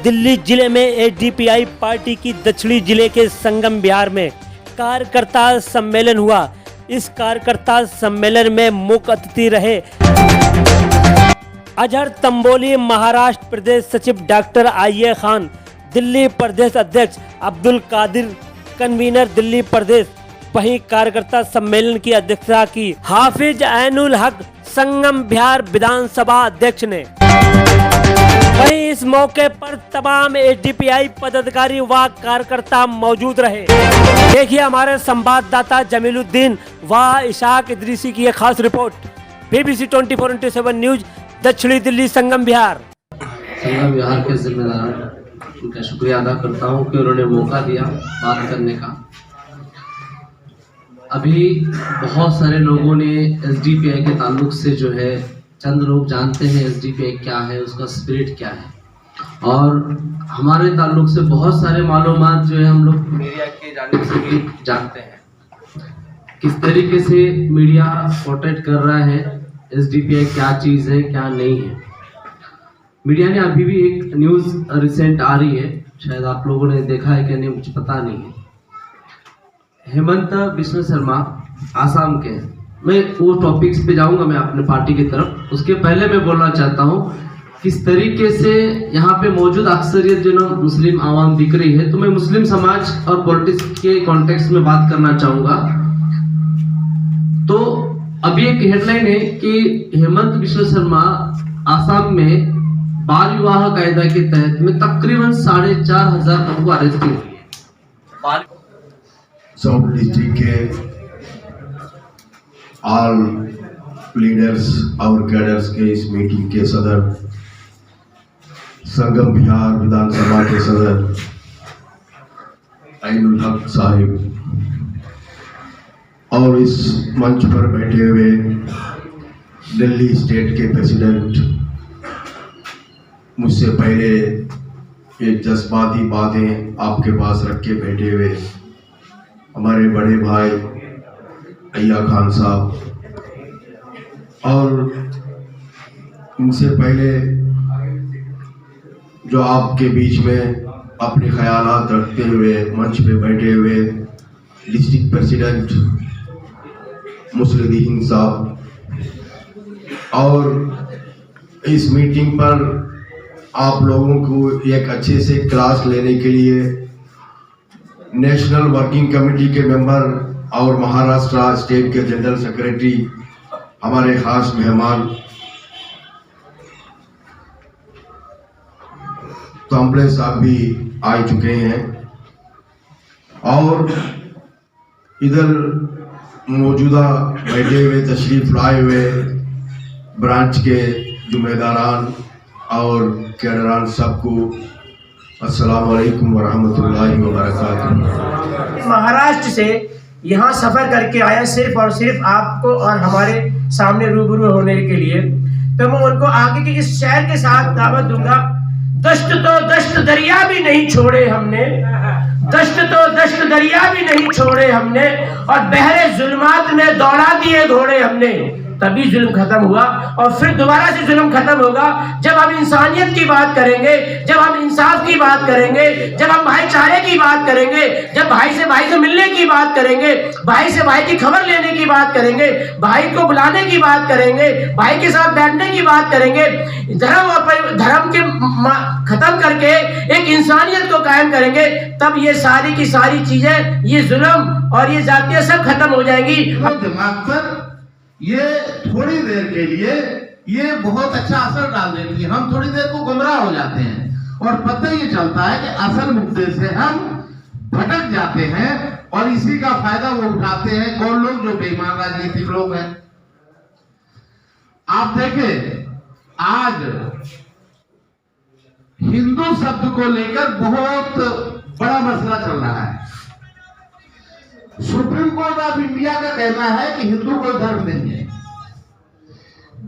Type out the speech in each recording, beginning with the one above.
दिल्ली जिले में SDPI party की दक्षिणी जिले के संगम बिहार में कार्यकर्ता सम्मेलन हुआ। इस कार्यकर्ता सम्मेलन में मुख्य अतिथि रहे अजहर तंबोली, महाराष्ट्र प्रदेश सचिव डॉक्टर आइए खान, दिल्ली प्रदेश अध्यक्ष अब्दुल कादिर, कन्वीनर दिल्ली प्रदेश। वहीं कार्यकर्ता सम्मेलन की अध्यक्षता की हाफिज ऐनुल हक, संगम बिहार विधानसभा अध्यक्ष ने। वहीं इस मौके पर तमाम एसडीपीआई पदाधिकारी व कार्यकर्ता मौजूद रहे। देखिए हमारे संवाददाता जमीलुद्दीन व इशाक इदरीसी की एक खास रिपोर्ट। BBC 24/7 न्यूज, दक्षिणी दिल्ली, संगम बिहार। संगम बिहार के जिम्मेदार उनका शुक्रिया अदा करता हूं कि उन्होंने मौका दिया बात करने का। अभी बहुत सारे लोगों ने एसडीपीआई के ताल्लुक से जो है, चंद लोग जानते हैं एसडीपीआई क्या है, उसका स्पिरिट क्या है, और हमारे ताल्लुक से बहुत सारे मालूमात जो है हम लोग मीडिया के जानिब से भी जानते हैं। किस तरीके से मीडिया पोर्ट्रेट कर रहा है एसडीपीआई क्या चीज़ है क्या नहीं है। मीडिया ने अभी भी एक न्यूज़ रिसेंट आ रही है, शायद आप लोगों ने देखा है कि नहीं, मुझे पता नहीं है। हेमंत बिश्व शर्मा आसाम के, मैं वो टॉपिक्स पे जाऊंगा मैं अपने पार्टी की तरफ। उसके पहले मैं बोलना चाहता हूँ किस तरीके से यहाँ पे मौजूद अक्सरियत जो मुस्लिम आवाम दिख रही है, तो मैं मुस्लिम समाज और पॉलिटिक्स के कॉन्टेक्स्ट में बात करना चाहूँगा। तो अभी एक हेडलाइन है कि हेमंत बिश्व शर्मा आसाम में बाल विवाह कायदा के तहत में तकरीबन 4,500 लोगों को अरेस्ट किया है। साउथ डिस्ट्रिक्ट के ऑल लीडर्स और कैडर्स के इस मीटिंग के सदर, संगम बिहार विधानसभा के सदर ऐनुल हक साहिब, और इस मंच पर बैठे हुए दिल्ली स्टेट के प्रेसिडेंट, मुझसे पहले एक जज्बाती बातें आपके पास रख के बैठे हुए हमारे बड़े भाई अय्या खान साहब, और इनसे पहले जो आपके बीच में अपने ख्यालात रखते हुए मंच पे बैठे हुए डिस्ट्रिक्ट प्रेसिडेंट मुस्लिदीन साहब, और इस मीटिंग पर आप लोगों को एक अच्छे से क्लास लेने के लिए नेशनल वर्किंग कमेटी के मेंबर और महाराष्ट्र स्टेट के जनरल सेक्रेटरी, हमारे खास मेहमान तांबले साहब भी आ चुके हैं, और इधर मौजूदा बैठे हुए तशरीफ लाए हुए ब्रांच के जिम्मेदारान और कैडरान सबको अस्सलाम वालेकुम वरहमतुल्लाहि वबरकातुहू। महाराष्ट्र से यहाँ सफ़र करके आया सिर्फ और सिर्फ आपको और हमारे सामने रूबरू होने के लिए, तो मैं उनको आगे के इस शहर के साथ दावत दूंगा। दश्त तो दश्त दरिया भी नहीं छोड़े हमने, दश्त तो दश्त दरिया भी नहीं छोड़े हमने, और बहरे जुल्मात में दौड़ा दिए घोड़े हमने। तभी जुल्म खत्म हुआ, और फिर दोबारा से जुल्म खत्म होगा जब हम इंसानियत की बात करेंगे, जब हम इंसाफ की बात करेंगे, जब हम भाईचारे की बात करेंगे, जब भाई से मिलने की बात करेंगे, भाई से भाई की खबर लेने की बात करेंगे, भाई को बुलाने की बात करेंगे, भाई के साथ बैठने की बात करेंगे, धर्म के खत्म करके एक इंसानियत को कायम करेंगे, तब ये सारी की सारी चीजें, ये जुल्म और ये जातियां सब खत्म हो जाएंगी। दिमाग पर ये थोड़ी देर के लिए ये बहुत अच्छा असर डाल देती है। हम थोड़ी देर को गुमराह हो जाते हैं और पता ही चलता है कि असल मुद्दे से हम भटक जाते हैं, और इसी का फायदा वो उठाते हैं कौन लोग, जो बेईमान राजनीतिक लोग हैं। आप देखें आज हिंदू शब्द को लेकर बहुत बड़ा मसला चल रहा है। सुप्रीम कोर्ट ऑफ इंडिया का कहना है कि हिंदू कोई धर्म नहीं है।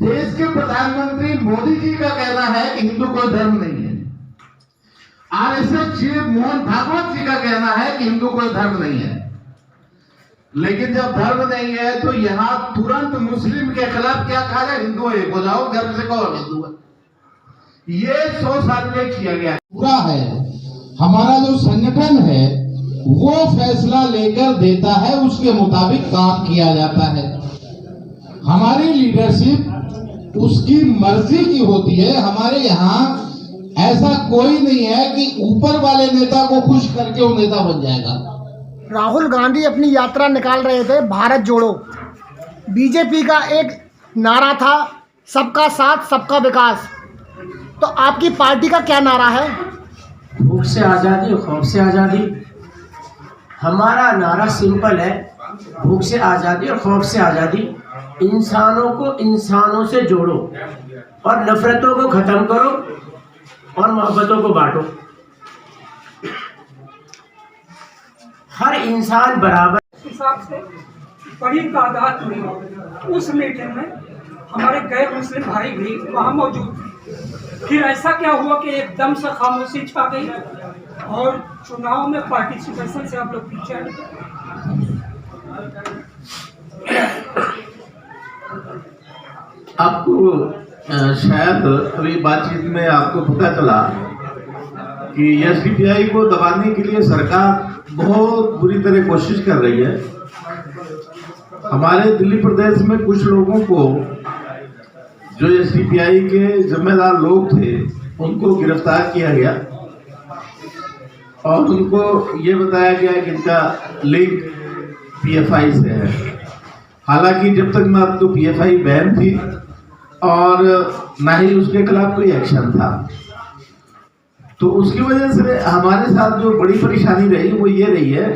देश के प्रधानमंत्री मोदी जी का कहना है कि हिंदू कोई धर्म नहीं है। आरएसएस चीफ मोहन भागवत जी का कहना है कि हिंदू कोई धर्म नहीं है। लेकिन जब धर्म नहीं है तो यहाँ तुरंत मुस्लिम के खिलाफ क्या कहा जाए, हिंदू एक हो जाओ, घर से कौन हिंदू है। ये 100 साल में किया गया पूरा है। हमारा जो संगठन है वो फैसला लेकर देता है, उसके मुताबिक काम किया जाता है। हमारी लीडरशिप उसकी मर्जी की होती है। हमारे यहाँ ऐसा कोई नहीं है कि ऊपर वाले नेता को खुश करके वो नेता बन जाएगा। राहुल गांधी अपनी यात्रा निकाल रहे थे भारत जोड़ो। बीजेपी का एक नारा था सबका साथ सबका विकास, तो आपकी पार्टी का क्या नारा है? भूख से आज़ादी, खौफ से आज़ादी। हमारा नारा सिंपल है, भूख से आज़ादी और खौफ से आज़ादी। इंसानों को इंसानों से जोड़ो और नफरतों को ख़त्म करो और मोहब्बतों को बांटो। हर इंसान बराबर। हिसाब से बड़ी तादाद में उस मीटिंग में हमारे गैर मुस्लिम भाई भी वहाँ मौजूद थे। फिर ऐसा क्या हुआ कि एकदम से खामोशी छा गई और चुनाव में पार्टिसिपेशन से आप लोग पीछे हट गए। आपको शायद अभी बातचीत में आपको पता चला कि एसडीपीआई को दबाने के लिए सरकार बहुत बुरी तरह कोशिश कर रही है। हमारे दिल्ली प्रदेश में कुछ लोगों को, जो एसडीपीआई के जिम्मेदार लोग थे, उनको गिरफ्तार किया गया और उनको ये बताया गया कि इनका लिंक पीएफआई से है। हालांकि जब तक ना तो पीएफआई बैन थी और ना ही उसके खिलाफ कोई एक्शन था, तो उसकी वजह से हमारे साथ जो बड़ी परेशानी रही वो ये रही है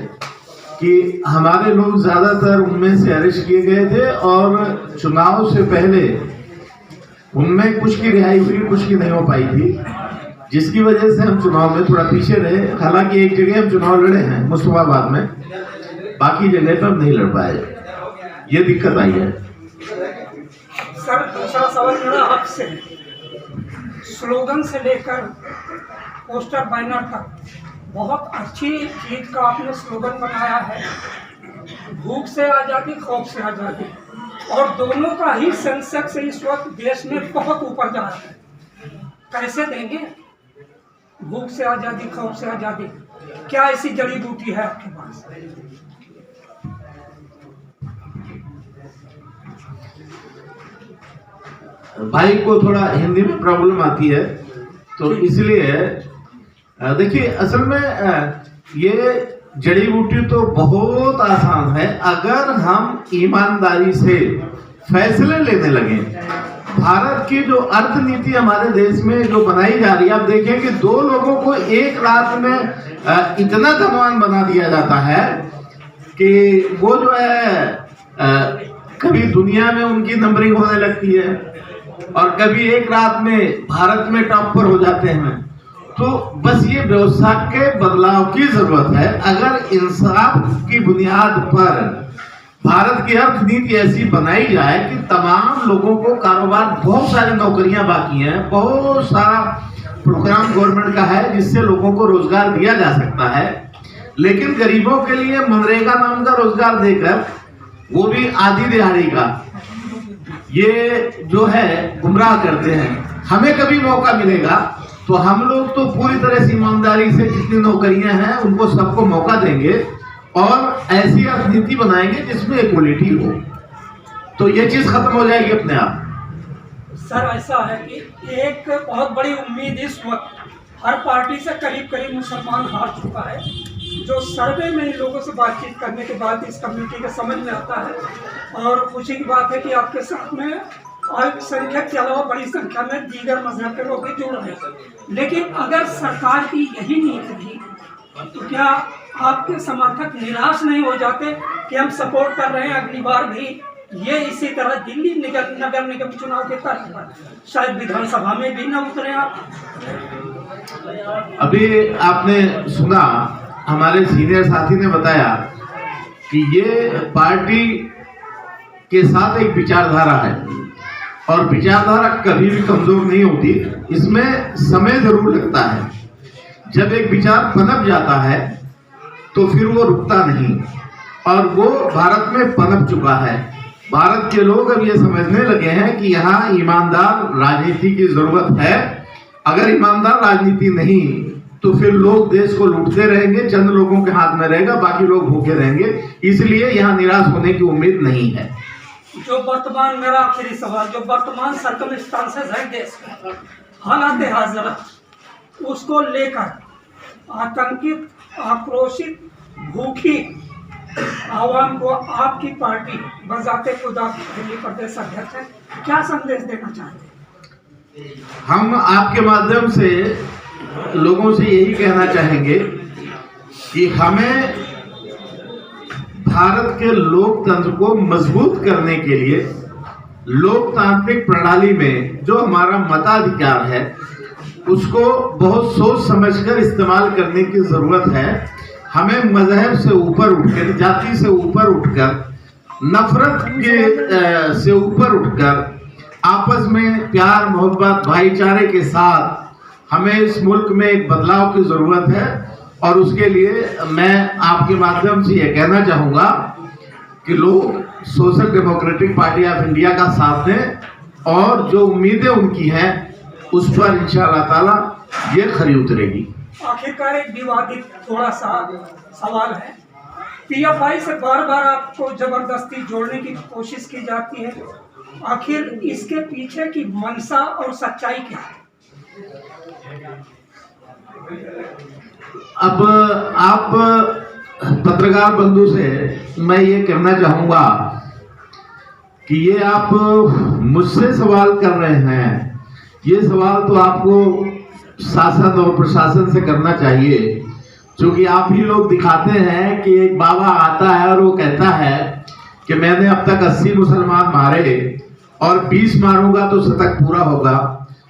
कि हमारे लोग ज़्यादातर उनमें से अरेस्ट किए गए थे और चुनाव से पहले उनमें कुछ की रिहाई हुई, कुछ की नहीं हो पाई थी, जिसकी वजह से हम चुनाव में थोड़ा पीछे रहे। हालांकि एक जगह हम चुनाव लड़े हैं मुस्तफाबाद में, बाकी जगह पर हम नहीं लड़ पाए, ये दिक्कत आई है। सर दूसरा सवाल मेरा आपसे, स्लोगन से लेकर पोस्टर बैनर तक बहुत अच्छी चीज का आपने स्लोगन बनाया है, भूख से आज़ादी खौफ से आज़ादी, और दोनों का ही सेंसेक्स इस वक्त देश में बहुत ऊपर जा रहा है। कैसे देंगे? भूख से आज़ादी खौफ से आज़ादी, क्या ऐसी जड़ी बूटी है आपके पास? भाई को थोड़ा हिंदी में प्रॉब्लम आती है, तो इसलिए देखिए, असल में ये जड़ी बूटी तो बहुत आसान है अगर हम ईमानदारी से फैसले लेने लगे। भारत की जो अर्थनीति हमारे देश में जो बनाई जा रही है, आप देखें कि 2 लोगों को एक रात में इतना धनवान बना दिया जाता है कि वो जो है कभी दुनिया में उनकी नंबरिंग होने लगती है और कभी एक रात में भारत में टॉप पर हो जाते हैं। तो बस ये व्यवस्था के बदलाव की जरूरत है। अगर इंसाफ की बुनियाद पर भारत की अर्थनीति ऐसी बनाई जाए कि तमाम लोगों को कारोबार, बहुत सारी नौकरियां बाकी हैं, बहुत सारा प्रोग्राम गवर्नमेंट का है जिससे लोगों को रोजगार दिया जा सकता है, लेकिन गरीबों के लिए मनरेगा नाम का रोजगार देकर, वो भी आधी दिहाड़ी का, ये जो है गुमराह करते हैं। हमें कभी मौका मिलेगा तो हम लोग तो पूरी तरह से ईमानदारी से जितनी नौकरियां हैं उनको सबको मौका देंगे और ऐसी अर्थनीति बनाएंगे जिसमें इक्वलिटी हो, तो ये चीज खत्म हो जाएगी अपने आप। सर ऐसा है कि एक बहुत बड़ी उम्मीद इस वक्त हर पार्टी से करीब करीब मुसलमान हार चुका है, जो सर्वे में इन लोगों से बातचीत करने के बाद इस कम्युनिटी के समझ में आता है। और खुशी की बात है कि आपके साथ में अल्पसंख्यक के अलावा बड़ी संख्या में दीगर मजहब के लोग भी जुड़ रहे हैं। लेकिन अगर सरकार की यही नीति थी तो क्या आपके समर्थक निराश नहीं हो जाते कि हम सपोर्ट कर रहे हैं, अगली बार भी ये इसी तरह दिल्ली नगर निगम चुनाव के तर्क पर शायद विधानसभा में भी न उतरे आप? अभी आपने सुना, हमारे सीनियर साथी ने बताया कि ये पार्टी के साथ एक विचारधारा है और विचारधारा कभी भी कमजोर नहीं होती, इसमें समय जरूर लगता है। जब एक विचार पनप जाता है तो फिर वो रुकता नहीं, और वो भारत में पनप चुका है। भारत के लोग अब ये समझने लगे हैं कि यहाँ ईमानदार राजनीति की जरूरत है अगर ईमानदार राजनीति नहीं तो फिर लोग देश को लूटते रहेंगे, चंद लोगों के हाथ में रहेगा, बाकी लोग भूखे रहेंगे। इसलिए यहाँ निराश होने की उम्मीद नहीं है। जो वर्तमान, मेरा आखिरी सवाल, जो वर्तमान सर्कमस्टांसेस है देश के, हालात हाजर, उसको लेकर आतंकित, आक्रोशित, भूखी आवाम को आपकी पार्टी बजाते खुदा दिल्ली प्रदेश अध्यक्ष है, क्या संदेश देना चाहते हैं? हम आपके माध्यम से लोगों से यही कहना चाहेंगे कि हमें भारत के लोकतंत्र को मजबूत करने के लिए लोकतांत्रिक प्रणाली में जो हमारा मताधिकार है उसको बहुत सोच समझकर इस्तेमाल करने की जरूरत है। हमें मजहब से ऊपर उठकर, जाति से ऊपर उठकर, नफरत के से ऊपर उठकर आपस में प्यार, मोहब्बत, भाईचारे के साथ हमें इस मुल्क में एक बदलाव की जरूरत है। और उसके लिए मैं आपके माध्यम से ये कहना चाहूँगा कि लोग social democratic party of India का साथ दें और जो उम्मीदें उनकी हैं उस पर इंशाअल्लाह ताला ये खरी उतरेगी। आखिरकार एक विवादित थोड़ा सा सवाल है, पीएफआई से बार बार आपको जबरदस्ती जोड़ने की कोशिश की जाती है, आखिर इसके पीछे की मंशा और सच्चाई क्या है? अब आप पत्रकार बंधु से मैं ये कहना चाहूँगा कि ये आप मुझसे सवाल कर रहे हैं, ये सवाल तो आपको शासन और प्रशासन से करना चाहिए, क्योंकि आप ही लोग दिखाते हैं कि एक बाबा आता है और वो कहता है कि मैंने अब तक 80 मुसलमान मारे और 20 मारूंगा तो शतक पूरा होगा।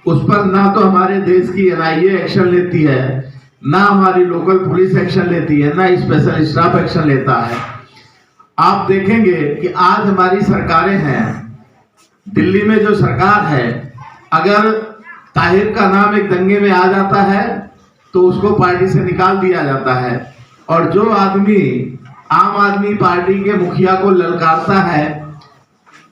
उस पर ना तो हमारे देश की NIA एक्शन लेती है, ना हमारी लोकल पुलिस एक्शन लेती है, ना स्पेशल स्टाफ एक्शन लेता है। आप देखेंगे कि आज हमारी सरकारें हैं, दिल्ली में जो सरकार है, अगर ताहिर का नाम एक दंगे में आ जाता है तो उसको पार्टी से निकाल दिया जाता है, और जो आदमी आम आदमी पार्टी के मुखिया को ललकारता है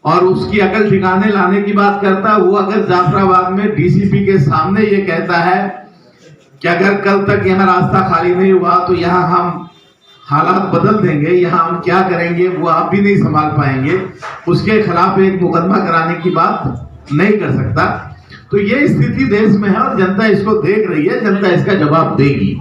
और उसकी अकल ठिकाने लाने की बात करता है, वो अगर जाफराबाद में DCP के सामने ये कहता है कि अगर कल तक यहाँ रास्ता खाली नहीं हुआ तो यहाँ हम हालात बदल देंगे, यहाँ हम क्या करेंगे वो आप भी नहीं संभाल पाएंगे, उसके खिलाफ एक मुकदमा कराने की बात नहीं कर सकता। तो ये स्थिति देश में है और जनता इसको देख रही है, जनता इसका जवाब देगी।